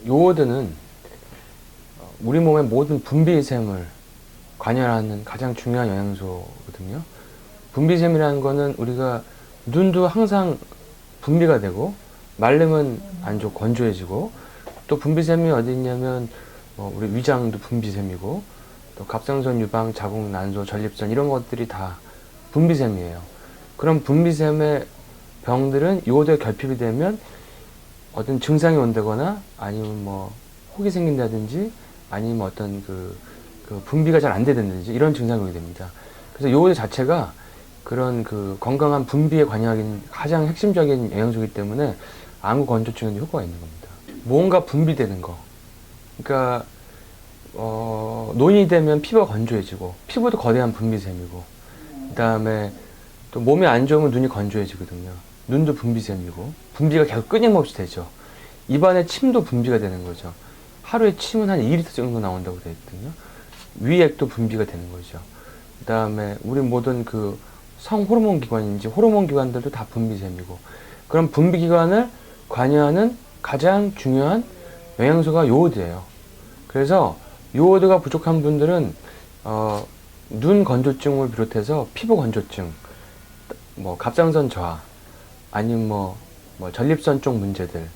요오드는 우리 몸의 모든 분비샘을 관여하는 가장 중요한 영양소거든요. 분비샘이라는 거는 우리가 눈도 항상 분비가 되고 마르면 안 좋고 건조해지고, 또 분비샘이 어디 있냐면 우리 위장도 분비샘이고, 또 갑상선, 유방, 자궁, 난소, 전립선 이런 것들이 다 분비샘이에요. 그런 분비샘의 병들은 요오드에 결핍이 되면 어떤 증상이 온다거나 아니면 혹이 생긴다든지 아니면 어떤 그 분비가 잘 안 된다든지 이런 증상이 오게 됩니다. 그래서 요오드 자체가 그런 그 건강한 분비에 관여하는 가장 핵심적인 영양소이기 때문에 암 건조증에도 효과가 있는 겁니다. 뭔가 분비되는 거. 그러니까 노인이 되면 피부가 건조해지고, 피부도 거대한 분비샘이고, 그 다음에 또 몸이 안 좋으면 눈이 건조해지거든요. 눈도 분비샘이고, 분비가 계속 끊임없이 되죠. 입안에 침도 분비가 되는 거죠. 하루에 침은 한 2리터 정도 나온다고 되어 있거든요. 위액도 분비가 되는 거죠. 그 다음에 우리 모든 그 성호르몬 기관인지 호르몬 기관들도 다 분비샘이고, 그런 분비 기관을 관여하는 가장 중요한 영양소가 요오드예요. 그래서 요오드가 부족한 분들은 눈 건조증을 비롯해서 피부 건조증, 갑상선 저하, 아니면 전립선 쪽 문제들,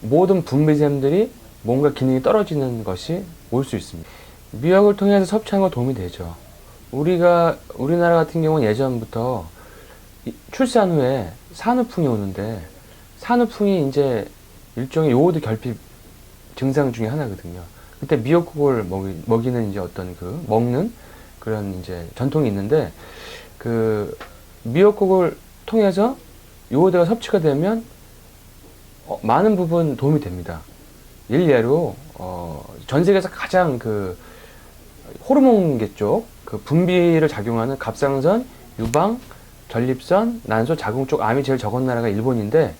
모든 분비샘들이 뭔가 기능이 떨어지는 것이 올 수 있습니다. 미역을 통해서 섭취하는 거 도움이 되죠. 우리나라 같은 경우는 예전부터 출산 후에 산후풍이 오는데, 산후풍이 이제 일종의 요오드 결핍 증상 중에 하나거든요. 그때 미역국을 먹이는 이제 어떤 먹는 그런 이제 전통이 있는데, 그 미역국을 통해서 요오드가 섭취가 되면 많은 부분 도움이 됩니다. 일례로 전 세계에서 가장 호르몬계 쪽 분비를 작용하는 갑상선, 유방, 전립선, 난소, 자궁 쪽 암이 제일 적은 나라가 일본인데,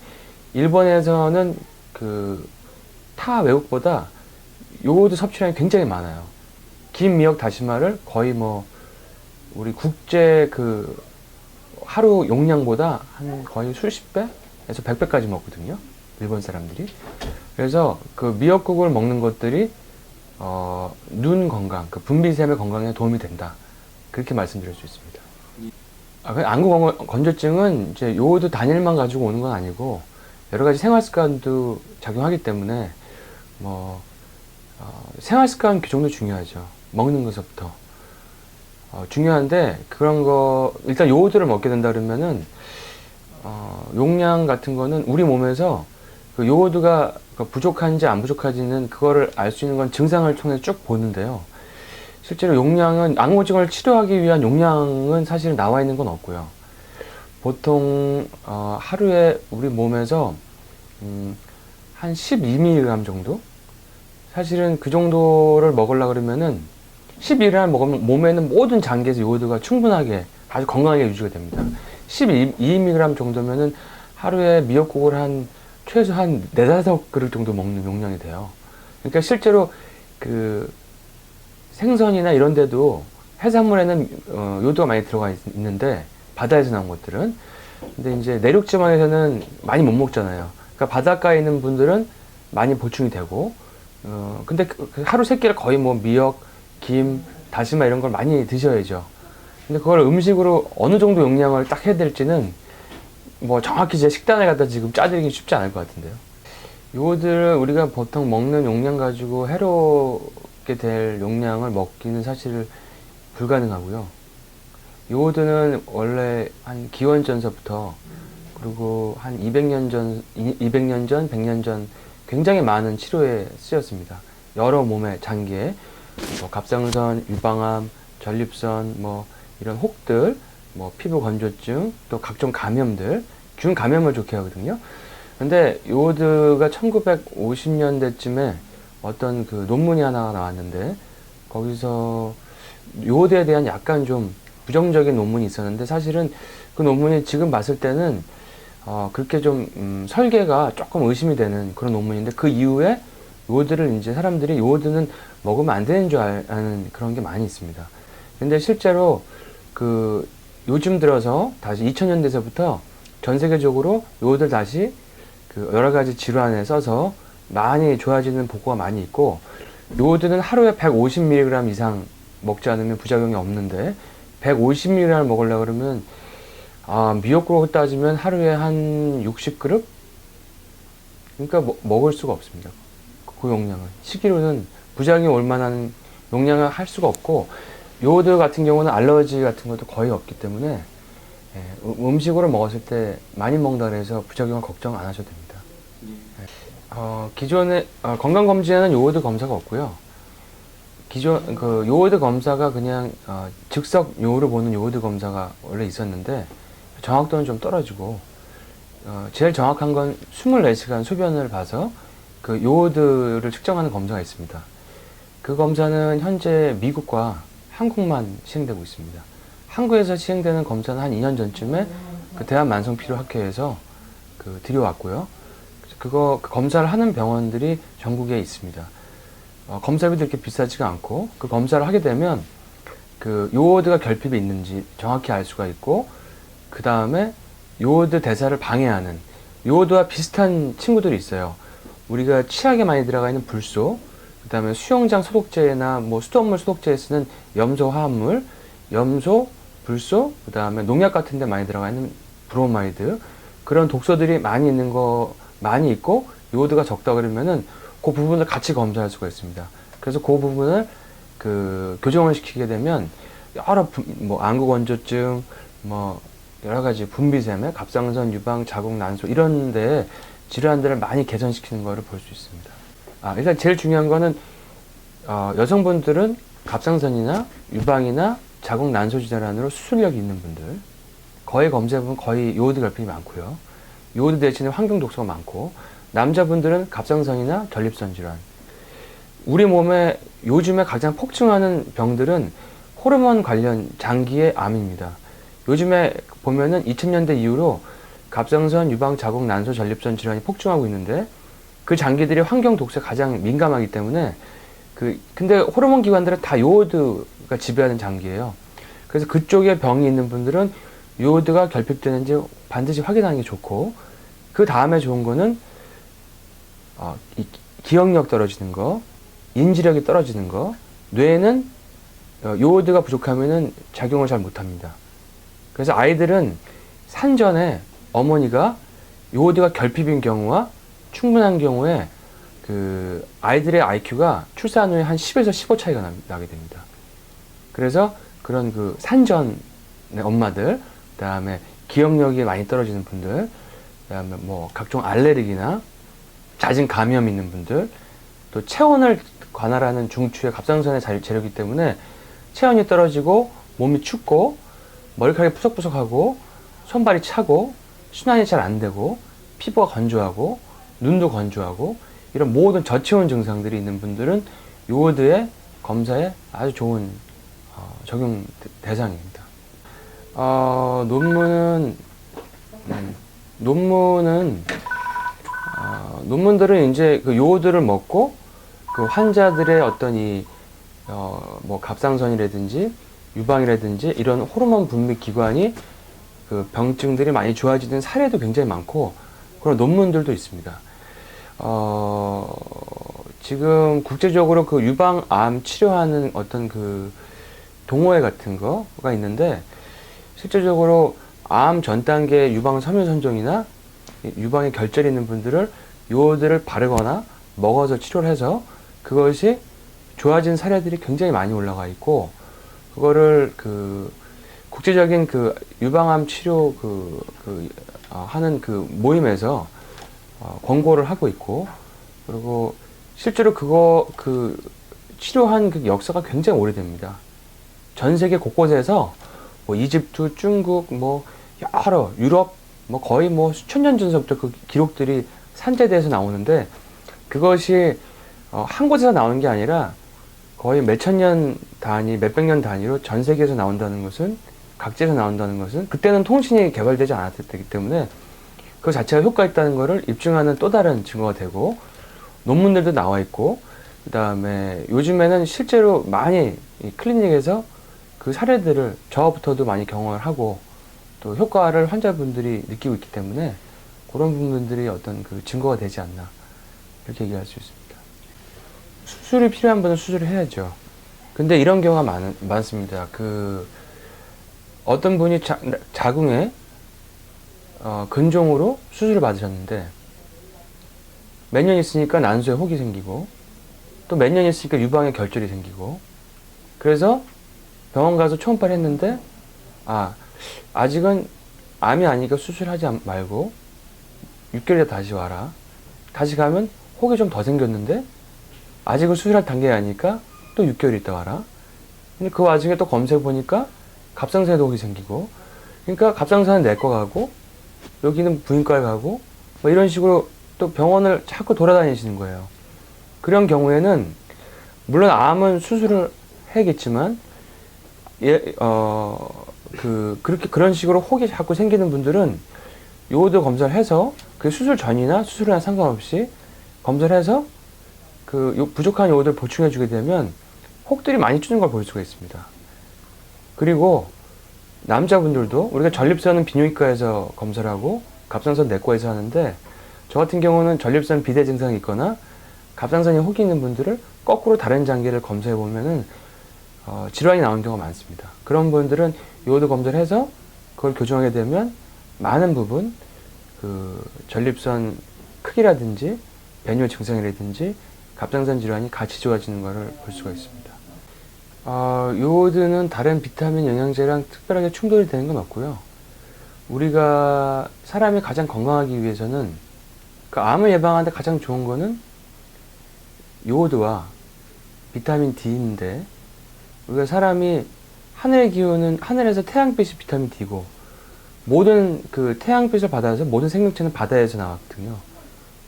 일본에서는 타 외국보다 요오드 섭취량이 굉장히 많아요. 긴 미역 다시마를 거의 우리 국제 하루 용량보다 한 거의 수십 배에서 100배까지 먹거든요. 일본 사람들이. 그래서 그 미역국을 먹는 것들이 눈 건강, 분비샘의 건강에 도움이 된다. 그렇게 말씀드릴 수 있습니다. 안구 건조증은 이제 요오드 단일만 가지고 오는 건 아니고 여러 가지 생활 습관도 작용하기 때문에 생활 습관 규정도 중요하죠. 먹는 것부터 중요한데, 그런 거 일단 요오드를 먹게 된다 그러면은 용량 같은 거는 우리 몸에서 요오드가 부족한지 안 부족한지는 그거를 알 수 있는 건 증상을 통해 쭉 보는데요. 실제로 용량은 안구건조증을 치료하기 위한 용량은 사실 나와 있는 건 없고요. 보통 하루에 우리 몸에서 한 12mg 정도? 사실은 그 정도를 먹으려고 그러면은 12mg 먹으면 몸에는 모든 장기에서 요오드가 충분하게 아주 건강하게 유지가 됩니다. 12mg 정도면은 하루에 미역국을 최소 한 4-5그릇 정도 먹는 용량이 돼요. 그러니까 실제로 생선이나 이런 데도 해산물에는 요오드가 많이 들어가 있는데, 바다에서 나온 것들은. 근데 이제 내륙 지방에서는 많이 못 먹잖아요. 그러니까 바닷가에 있는 분들은 많이 보충이 되고, 근데 하루 3끼를 거의 미역, 김, 다시마 이런 걸 많이 드셔야죠. 근데 그걸 음식으로 어느 정도 용량을 딱 해야 될지는 정확히 제 식단을 갖다 지금 짜드리기 쉽지 않을 것 같은데요. 요오드를 우리가 보통 먹는 용량 가지고 해롭게 될 용량을 먹기는 사실 불가능하고요. 요오드는 원래 한 기원전서부터, 그리고 한 200년 전, 100년 전 굉장히 많은 치료에 쓰였습니다. 여러 몸의 장기에 갑상선, 유방암, 전립선, 이런 혹들, 피부 건조증, 또 각종 감염들, 균 감염을 좋게 하거든요. 근데 요오드가 1950년대쯤에 어떤 논문이 하나 나왔는데, 거기서 요오드에 대한 약간 좀 부정적인 논문이 있었는데, 사실은 그 논문이 지금 봤을 때는 그렇게 좀 설계가 조금 의심이 되는 그런 논문인데, 그 이후에 요오드를 이제 사람들이 요오드는 먹으면 안 되는 줄 아는 그런 게 많이 있습니다. 근데 실제로 요즘 들어서 다시 2000년대서부터 전 세계적으로 요오드를 다시 여러 가지 질환에 써서 많이 좋아지는 보고가 많이 있고, 요오드는 하루에 150mg 이상 먹지 않으면 부작용이 없는데 150mg를 먹으려고 그러면 미역국으로 따지면 하루에 한 60그릇? 그러니까 먹을 수가 없습니다. 그 용량은. 식이로는 부작용이 올 만한 용량을 할 수가 없고, 요오드 같은 경우는 알러지 같은 것도 거의 없기 때문에 음식으로 먹었을 때 많이 먹는다 그래서 부작용을 걱정 안 하셔도 됩니다. 기존에 건강검진에는 요오드 검사가 없고요. 기존 그 요오드 검사가 그냥 즉석 요오를 보는 요오드 검사가 원래 있었는데 정확도는 좀 떨어지고, 제일 정확한 건 24시간 소변을 봐서 그 요오드를 측정하는 검사가 있습니다. 그 검사는 현재 미국과 한국만 시행되고 있습니다. 한국에서 시행되는 검사는 한 2년 전쯤에 그 대한만성피로학회에서 들여왔고요. 그 검사를 하는 병원들이 전국에 있습니다. 검사비도 이렇게 비싸지가 않고, 그 검사를 하게 되면 그 요오드가 결핍이 있는지 정확히 알 수가 있고, 그 다음에 요오드 대사를 방해하는 요오드와 비슷한 친구들이 있어요. 우리가 치약에 많이 들어가 있는 불소, 그 다음에 수영장 소독제나 뭐 수돗물 소독제에 쓰는 염소 화합물, 염소, 불소, 그 다음에 농약 같은 데 많이 들어가 있는 브로마이드, 그런 독소들이 많이 있고 요오드가 적다 그러면은 그 부분을 같이 검사할 수가 있습니다. 그래서 그 부분을 교정을 시키게 되면 여러 안구건조증, 여러 가지 분비샘에 갑상선 유방, 자궁, 난소 이런 데 질환들을 많이 개선시키는 것을 볼 수 있습니다. 일단 제일 중요한 거는 여성분들은 갑상선이나 유방이나 자궁, 난소 질환으로 수술력이 있는 분들, 거의 검사해보면 거의 요오드 결핍이 많고요. 요오드 대신에 환경 독소가 많고, 남자분들은 갑상선이나 결립선 질환. 우리 몸에 요즘에 가장 폭증하는 병들은 호르몬 관련 장기의 암입니다. 요즘에 보면은 2000년대 이후로 갑상선, 유방, 자궁, 난소, 전립선 질환이 폭증하고 있는데, 그 장기들이 환경 독소에 가장 민감하기 때문에 근데 호르몬 기관들은 다 요오드가 지배하는 장기예요. 그래서 그쪽에 병이 있는 분들은 요오드가 결핍되는지 반드시 확인하는 게 좋고, 그 다음에 좋은 거는 기억력 떨어지는 거, 인지력이 떨어지는 거, 뇌는 요오드가 부족하면은 작용을 잘 못합니다. 그래서 아이들은 산전에 어머니가 요오드가 결핍인 경우와 충분한 경우에 아이들의 IQ가 출산 후에 한 10에서 15 차이가 나게 됩니다. 그래서 그런 산전의 엄마들, 그 다음에 기억력이 많이 떨어지는 분들, 그 다음에 각종 알레르기나 잦은 감염 있는 분들, 또 체온을 관할하는 중추의 갑상선의 재료이기 때문에 체온이 떨어지고 몸이 춥고 머리카락이 푸석푸석하고 손발이 차고 순환이 잘 안 되고 피부가 건조하고 눈도 건조하고 이런 모든 저체온 증상들이 있는 분들은 요오드의 검사에 아주 좋은 적용 대상입니다. 논문들은 이제 요오드를 먹고 환자들의 어떤 갑상선이라든지 유방이라든지 이런 호르몬 분泌 기관이 병증들이 많이 좋아지는 사례도 굉장히 많고, 그런 논문들도 있습니다. 지금 국제적으로 유방암 치료하는 어떤 동호회 같은 거가 있는데, 실질적으로 암 전 단계 유방 섬유 선종이나 유방에 결절이 있는 분들을 요오드를 바르거나 먹어서 치료를 해서 그것이 좋아진 사례들이 굉장히 많이 올라가 있고, 그거를 국제적인 유방암 치료 하는 모임에서 권고를 하고 있고, 그리고 실제로 치료한 역사가 굉장히 오래됩니다. 전 세계 곳곳에서 이집트, 중국, 여러 유럽, 거의 수천 년 전서부터 기록들이 산재돼서 나오는데, 그것이 한 곳에서 나오는 게 아니라 거의 몇천 년 단위, 몇백 년 단위로 전 세계에서 나온다는 것은, 각지에서 나온다는 것은, 그때는 통신이 개발되지 않았기 때문에 그 자체가 효과 있다는 것을 입증하는 또 다른 증거가 되고, 논문들도 나와 있고, 그 다음에 요즘에는 실제로 많이 클리닉에서 그 사례들을 저부터도 많이 경험을 하고 또 효과를 환자분들이 느끼고 있기 때문에 그런 부분들이 어떤 증거가 되지 않나 이렇게 얘기할 수 있습니다. 수술이 필요한 분은 수술을 해야죠. 근데 이런 경우가 많습니다. 어떤 분이 자궁에 근종으로 수술을 받으셨는데 몇 년 있으니까 난소에 혹이 생기고 또 몇 년 있으니까 유방에 결절이 생기고 그래서 병원 가서 초음파를 했는데 아직은 암이 아니니까 수술하지 말고 6개월에 다시 와라. 다시 가면 혹이 좀 더 생겼는데 아직은 수술할 단계가 아니니까 또 6개월 있다 와라. 근데 그 와중에 또 검사해 보니까 갑상선에도 혹이 생기고 그러니까 갑상선은 내과 가고 여기는 부인과에 가고 뭐 이런 식으로 또 병원을 자꾸 돌아다니시는 거예요. 그런 경우에는 물론 암은 수술을 해야겠지만 그런 식으로 혹이 자꾸 생기는 분들은 요오드 검사를 해서 그 수술 전이나 수술이나 상관없이 검사를 해서 부족한 요오드를 보충해 주게 되면 혹들이 많이 줄는 걸 볼 수가 있습니다. 그리고 남자분들도 우리가 전립선은 비뇨기과에서 검사를 하고 갑상선 내과에서 하는데 저 같은 경우는 전립선 비대 증상이 있거나 갑상선에 혹이 있는 분들을 거꾸로 다른 장기를 검사해 보면은 질환이 나오는 경우가 많습니다. 그런 분들은 요오드 검사를 해서 그걸 교정하게 되면 많은 부분 전립선 크기라든지 배뇨 증상이라든지 갑상선 질환이 같이 좋아지는 것을 볼 수가 있습니다. 요오드는 다른 비타민 영양제랑 특별하게 충돌이 되는 건 없고요. 우리가 사람이 가장 건강하기 위해서는 암을 예방하는데 가장 좋은 거는 요오드와 비타민 D인데 우리가 사람이 하늘의 기운은 하늘에서 태양빛이 비타민 D고 모든 태양빛을 받아서 모든 생명체는 바다에서 나왔거든요.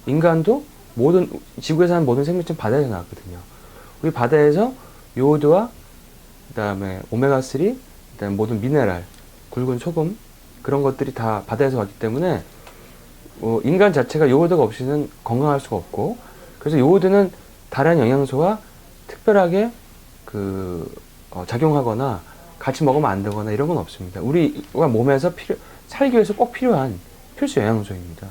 인간도 지구에 사는 모든 생명체는 바다에서 나왔거든요. 우리 바다에서 요오드와 그다음에 오메가3, 그다음에 모든 미네랄, 굵은 소금 그런 것들이 다 바다에서 왔기 때문에 인간 자체가 요오드가 없이는 건강할 수가 없고 그래서 요오드는 다른 영양소와 특별하게 작용하거나 같이 먹으면 안 되거나 이런 건 없습니다. 우리가 몸에서 살기 위해서 꼭 필요한 필수 영양소입니다.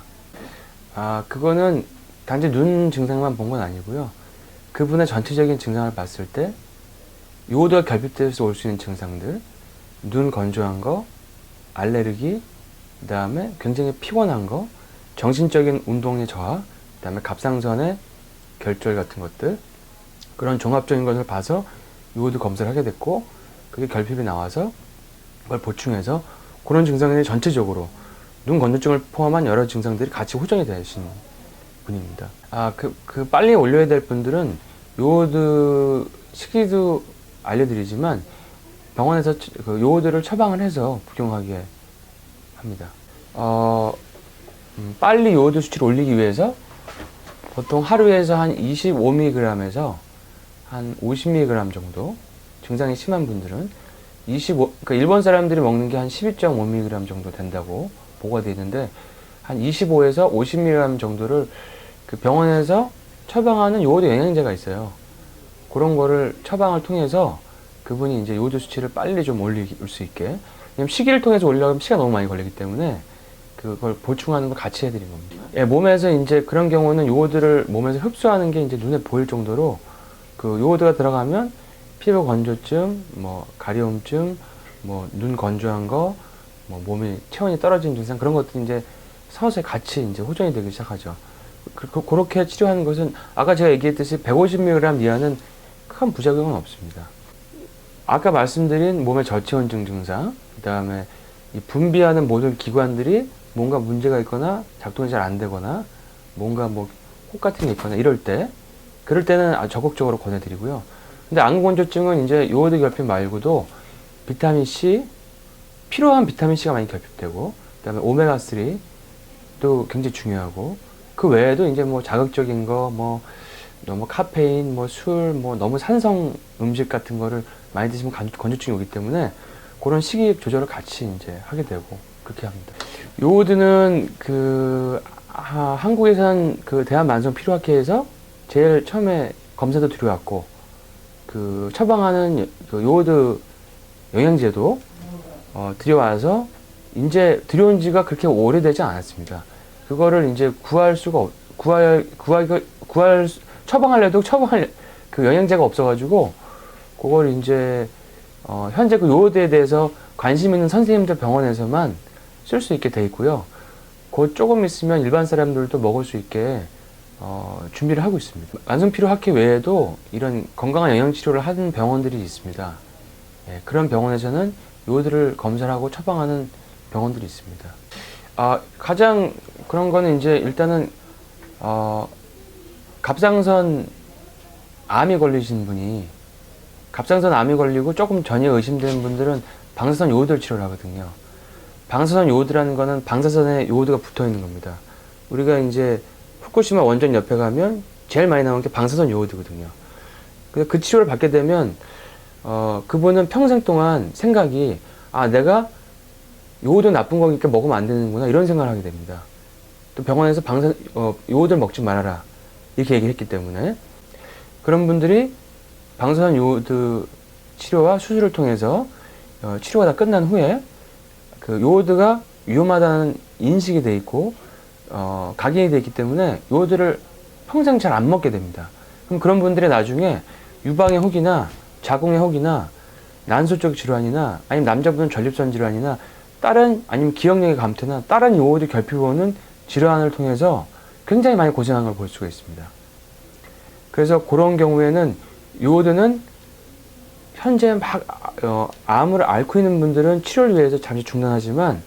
그거는 단지 눈 증상만 본 건 아니고요. 그분의 전체적인 증상을 봤을 때 요오드가 결핍돼서 올 수 있는 증상들, 눈 건조한 거, 알레르기, 그 다음에 굉장히 피곤한 거, 정신적인 운동의 저하, 그 다음에 갑상선의 결절 같은 것들 그런 종합적인 것을 봐서 요오드 검사를 하게 됐고 그게 결핍이 나와서 그걸 보충해서 그런 증상들이 전체적으로 눈 건조증을 포함한 여러 증상들이 같이 호전이 되신 분입니다. 빨리 올려야 될 분들은 요오드 시기도 알려드리지만 병원에서 요오드를 처방을 해서服用하게 합니다. 빨리 요오드 수치를 올리기 위해서 보통 하루에서 한 25mg에서 한 50mg 정도 증상이 심한 분들은 그러니까 일본 사람들이 먹는 게 한 12.5mg 정도 된다고 보고가 되어 있는데 한 25에서 50mg 정도를 병원에서 처방하는 요오드 영양제가 있어요. 그런 거를 처방을 통해서 그분이 이제 요오드 수치를 빨리 좀 올릴 수 있게 왜냐면 시기를 통해서 올리려면 시간 너무 많이 걸리기 때문에 그걸 보충하는 걸 같이 해드린 겁니다. 몸에서 이제 그런 경우는 요오드를 몸에서 흡수하는 게 이제 눈에 보일 정도로 요오드가 들어가면 피부 건조증, 가려움증, 눈 건조한 거, 몸이 체온이 떨어지는 증상 그런 것들이 이제 서서히 같이 이제 호전이 되기 시작하죠. 그렇게 치료하는 것은 아까 제가 얘기했듯이 150mg 이하는 큰 부작용은 없습니다. 아까 말씀드린 몸의 저체온증 증상, 그 다음에 이 분비하는 모든 기관들이 뭔가 문제가 있거나 작동이 잘 안 되거나 뭔가 혹 같은 게 있거나 그럴 때는 아주 적극적으로 권해드리고요. 근데 안구건조증은 이제 요오드 결핍 말고도 비타민 C, 필요한 비타민 C가 많이 결핍되고, 그 다음에 오메가3 도 굉장히 중요하고, 그 외에도 이제 자극적인 거, 너무 카페인, 술, 너무 산성 음식 같은 거를 많이 드시면 건조증이 오기 때문에 그런 식이 조절을 같이 이제 하게 되고 그렇게 합니다. 요오드는 한국에선 대한만성피로학회에서 제일 처음에 검사도 들여왔고 처방하는 요오드 영양제도 들여와서 이제 들여온 지가 그렇게 오래되지 않았습니다. 그거를 이제 처방하려도 처방할 그 영양제가 없어가지고, 그걸 이제, 현재 그 요오드에 대해서 관심 있는 선생님들 병원에서만 쓸 수 있게 돼 있고요. 곧 조금 있으면 일반 사람들도 먹을 수 있게 준비를 하고 있습니다. 만성피로학회 외에도 이런 건강한 영양치료를 하는 병원들이 있습니다. 예, 그런 병원에서는 요오드를 검사를 하고 처방하는 병원들이 있습니다. 가장 그런 거는 이제 일단은 갑상선 암이 걸리신 분이, 갑상선 암이 걸리고 조금 전이에 의심되는 분들은 방사선 요오드를 치료를 하거든요. 방사선 요오드라는 거는 방사선에 요오드가 붙어 있는 겁니다. 우리가 이제 후쿠시마 원전 옆에 가면 제일 많이 나오는 게 방사선 요오드거든요. 그래서 그 치료를 받게 되면 그분은 평생 동안 생각이, 내가 요오드 나쁜 거니까 먹으면 안 되는구나, 이런 생각을 하게 됩니다. 또 병원에서 요오드를 먹지 말아라, 이렇게 얘기를 했기 때문에. 그런 분들이 방사선 요오드 치료와 수술을 통해서 치료가 다 끝난 후에 그 요오드가 위험하다는 인식이 돼 있고 각인이 돼 있기 때문에 요오드를 평생 잘 안 먹게 됩니다. 그럼 그런 분들이 나중에 유방의 혹이나 자궁의 혹이나 난소 쪽 질환이나 아니면 남자분은 전립선 질환이나 아니면 기억력의 감퇴나 다른 요오드 결핍이 오는 질환을 통해서 굉장히 많이 고생하는 걸 볼 수가 있습니다. 그래서 그런 경우에는 요오드는 현재 암을 앓고 있는 분들은 치료를 위해서 잠시 중단하지만,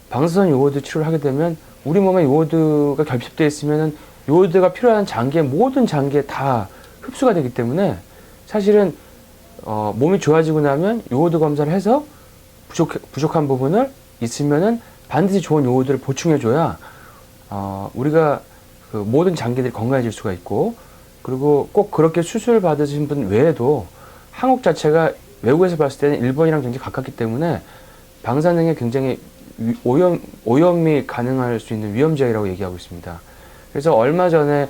방사선 요오드 치료를 하게 되면 우리 몸에 요오드가 결핍되어 있으면 요오드가 필요한 장기에, 모든 장기에 다 흡수가 되기 때문에 사실은 몸이 좋아지고 나면 요오드 검사를 해서 부족한 부분을 있으면은 반드시 좋은 요오드를 보충해줘야 우리가 그 모든 장기들이 건강해질 수가 있고, 그리고 꼭 그렇게 수술 받으신 분 외에도 한국 자체가 외국에서 봤을 때는 일본이랑 굉장히 가깝기 때문에 방사능에 굉장히 오염이 가능할 수 있는 위험 지역이라고 얘기하고 있습니다. 그래서 얼마 전에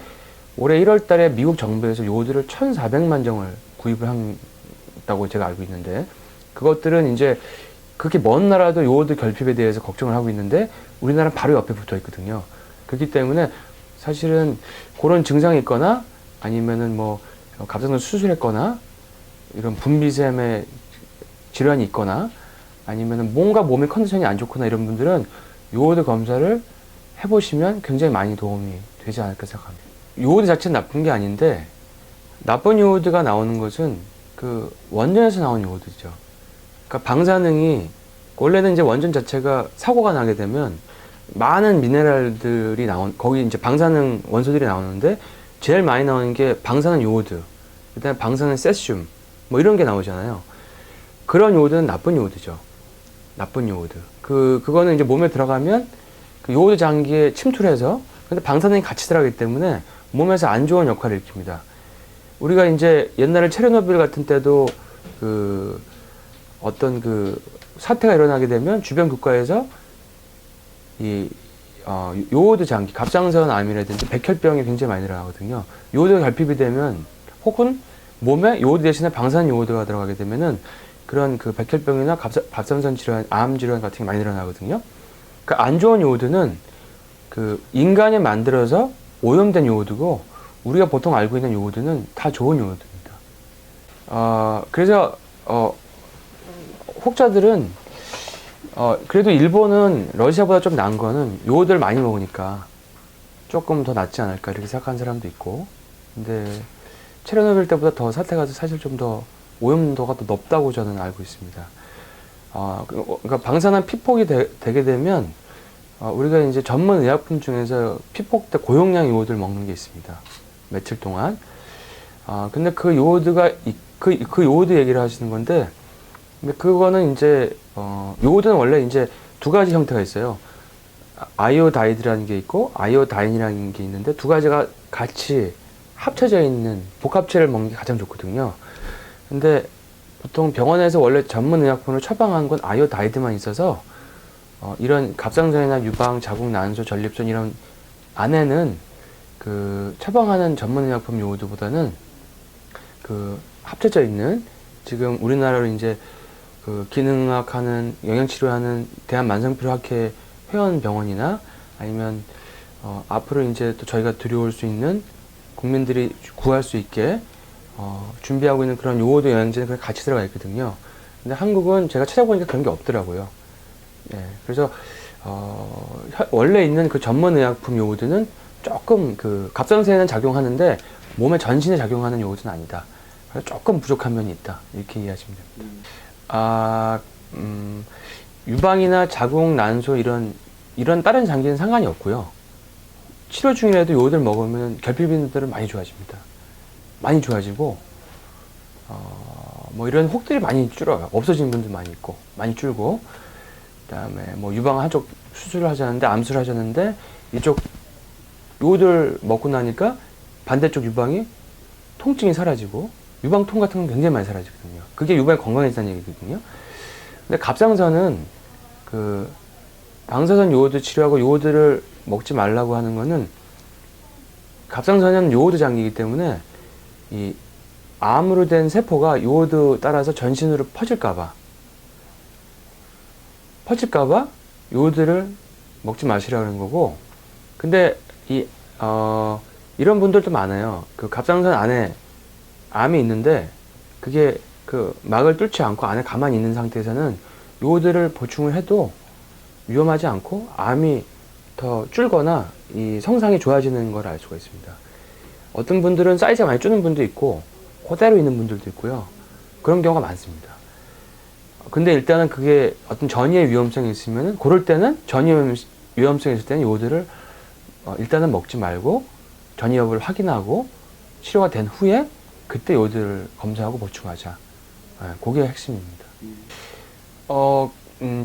올해 1월 달에 미국 정부에서 요오드를 1,400만 정을 구입을 한다고 제가 알고 있는데, 그것들은 이제 그렇게 먼 나라도 요오드 결핍에 대해서 걱정을 하고 있는데 우리나라는 바로 옆에 붙어 있거든요. 그렇기 때문에 사실은 그런 증상이 있거나 아니면은 뭐 갑상선 수술했거나 이런 분비샘의 질환이 있거나 아니면은 뭔가 몸의 컨디션이 안 좋거나 이런 분들은 요오드 검사를 해보시면 굉장히 많이 도움이 되지 않을까 생각합니다. 요오드 자체는 나쁜 게 아닌데, 나쁜 요오드가 나오는 것은 그 원전에서 나온 요오드죠. 그러니까 방사능이, 원래는 이제 원전 자체가 사고가 나게 되면 많은 미네랄들이 거기 이제 방사능 원소들이 나오는데 제일 많이 나오는 게 방사능 요오드, 그다음에 방사능 세슘, 뭐 이런 게 나오잖아요. 그런 요오드는 나쁜 요오드죠. 나쁜 요오드. 그거는 이제 몸에 들어가면 그 요오드 장기에 침투를 해서, 근데 방사능이 같이 들어가기 때문에 몸에서 안 좋은 역할을 일으킵니다. 우리가 이제 옛날에 체르노빌 같은 때도 어떤 사태가 일어나게 되면 주변 국가에서 요오드 장기, 갑상선 암이라든지 백혈병이 굉장히 많이 일어나거든요. 요오드 결핍이 되면, 혹은 몸에 요오드 대신에 방사능 요오드가 들어가게 되면은 그런 그 백혈병이나 갑상선 질환, 암 질환 같은 게 많이 일어나거든요. 그 안 좋은 요오드는 그 인간이 만들어서 오염된 요오드고, 우리가 보통 알고 있는 요오드는 다 좋은 요오드입니다. 그래서 혹자들은 그래도 일본은 러시아보다 좀 나은 거는 요오드를 많이 먹으니까 조금 더 낫지 않을까, 이렇게 생각하는 사람도 있고, 근데 체르노빌 때보다 더 사태가 사실 좀 더 오염도가 더 높다고 저는 알고 있습니다. 그러니까 방사능 피폭이 되게 되면 우리가 이제 전문 의약품 중에서 피폭 때 고용량 요오드를 먹는 게 있습니다. 며칠 동안. 근데 그 요오드가 그 요오드 얘기를 하시는 건데, 근데 그거는 이제 요오드는 원래 이제 두 가지 형태가 있어요. 아이오다이드라는 게 있고 아이오다인이라는 게 있는데, 두 가지가 같이 합쳐져 있는 복합체를 먹는 게 가장 좋거든요. 근데 보통 병원에서 원래 전문 의약품을 처방한 건 아이오다이드만 있어서 이런 갑상선이나 유방, 자궁, 난소, 전립선 이런 안에는 그 처방하는 전문 의약품 요오드보다는 그 합쳐져 있는, 지금 우리나라로 이제 그 기능의학하는, 영양치료하는 대한만성피로학회 회원 병원이나 아니면 앞으로 이제 또 저희가 들여올 수 있는 국민들이 구할 수 있게 준비하고 있는 그런 요오드 영양제는 같이 들어가 있거든요. 근데 한국은 제가 찾아보니까 그런 게 없더라고요. 예, 그래서 원래 있는 그 전문 의약품 요오드는 조금 그 갑상선에는 작용하는데 몸의 전신에 작용하는 요오드는 아니다. 그래서 조금 부족한 면이 있다. 이렇게 이해하시면 됩니다. 유방이나 자궁, 난소 이런 다른 장기는 상관이 없고요. 치료 중이라도 요오드를 먹으면 결핍인들은 많이 좋아집니다. 많이 좋아지고 뭐 이런 혹들이 많이 줄어요. 없어진 분들 많이 있고 많이 줄고, 그다음에 뭐 유방 한쪽 수술을 하셨는데 암수를 하셨는데 이쪽 요오드를 먹고 나니까 반대쪽 유방이 통증이 사라지고 유방통 같은 건 굉장히 많이 사라지거든요. 그게 유방이 건강해진다는 얘기거든요. 근데 갑상선은 그 방사선 요오드 치료하고 요오드를 먹지 말라고 하는 거는, 갑상선은 요오드 장기이기 때문에 이 암으로 된 세포가 요오드 따라서 전신으로 퍼질까봐 요오드를 먹지 마시라고 하는 거고, 근데 이런 분들도 많아요. 그 갑상선 안에 암이 있는데 그게 그 막을 뚫지 않고 안에 가만히 있는 상태에서는 요오드를 보충을 해도 위험하지 않고 암이 더 줄거나 이 성상이 좋아지는 걸 알 수가 있습니다. 어떤 분들은 사이즈가 많이 줄는 분도 있고 그대로 있는 분들도 있고요. 그런 경우가 많습니다. 근데 일단은 그게 어떤 전이의 위험성이 있으면은, 그럴 때는 전이 위험성이 있을 때는 요오드를 일단은 먹지 말고 전이 여부를 확인하고 치료가 된 후에 그때 요오드를 검사하고 보충하자. 그게 핵심입니다.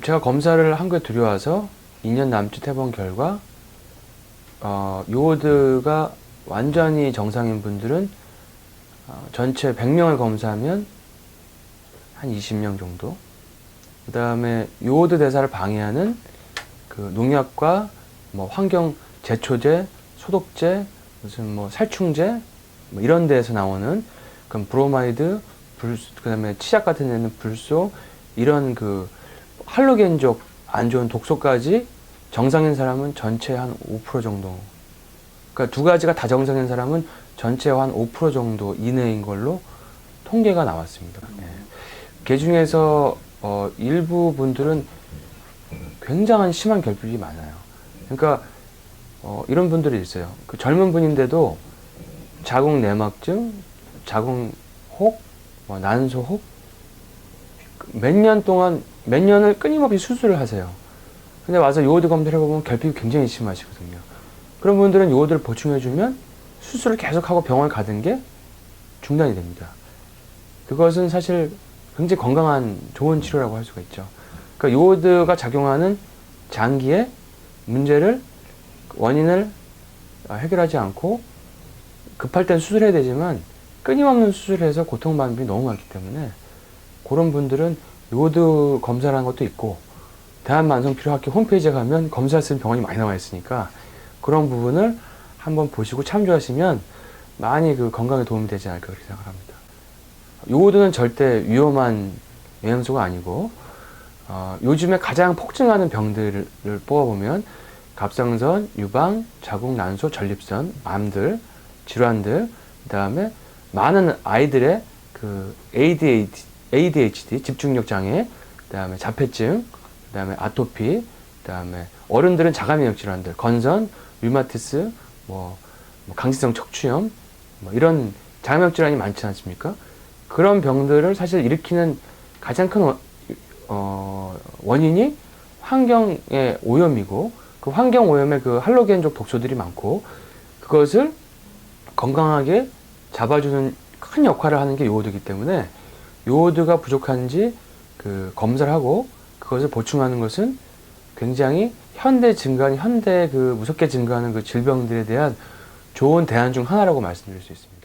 제가 검사를 한국에 들여와서 2년 남짓 해본 결과 요오드가 완전히 정상인 분들은 전체 100명을 검사하면 한 20명 정도, 그 다음에 요오드 대사를 방해하는 그 농약과 뭐 환경 제초제, 소독제, 무슨 뭐 살충제 뭐 이런 데에서 나오는 그럼 브로마이드, 그 다음에 치약 같은 데는 불소, 이런 그 할로겐족 안 좋은 독소까지 정상인 사람은 전체 한 5% 정도. 그러니까 두 가지가 다 정상인 사람은 전체 한 5% 정도 이내인 걸로 통계가 나왔습니다. 그 중에서 일부 분들은 굉장한 심한 결핍이 많아요. 그러니까 이런 분들이 있어요. 그 젊은 분인데도 자궁 내막증, 자궁 혹, 난소 혹, 몇 년을 끊임없이 수술을 하세요. 근데 와서 요오드 검사를 해보면 결핍이 굉장히 심하시거든요. 그런 분들은 요오드를 보충해주면 수술을 계속하고 병원을 가던 게 중단이 됩니다. 그것은 사실 굉장히 건강한 좋은 치료라고 할 수가 있죠. 그러니까 요오드가 작용하는 장기의 문제를, 원인을 해결하지 않고 급할 땐 수술해야 되지만 끊임없는 수술을 해서 고통받는 분이 너무 많기 때문에 그런 분들은 요오드 검사라는 것도 있고, 대한만성피로학회 홈페이지에 가면 검사할 수 있는 병원이 많이 나와 있으니까 그런 부분을 한번 보시고 참조하시면 많이 그 건강에 도움이 되지 않을까 그렇게 생각합니다. 요오드는 절대 위험한 영양소가 아니고 요즘에 가장 폭증하는 병들을 뽑아보면 갑상선, 유방, 자궁, 난소, 전립선, 암들, 질환들, 그 다음에 많은 아이들의 그 ADHD, 집중력 장애, 그 다음에 자폐증, 그 다음에 아토피, 그 다음에 어른들은 자가면역 질환들, 건선, 류마티스, 강시성 척추염, 이런 자가면역 질환이 많지 않습니까? 그런 병들을 사실 일으키는 가장 큰 원인이 환경의 오염이고, 그 환경 오염에 그 할로겐족 독소들이 많고, 그것을 건강하게 잡아주는 큰 역할을 하는 게 요오드이기 때문에 요오드가 부족한지 그 검사를 하고 그것을 보충하는 것은 굉장히 현대 그 무섭게 증가하는 그 질병들에 대한 좋은 대안 중 하나라고 말씀드릴 수 있습니다.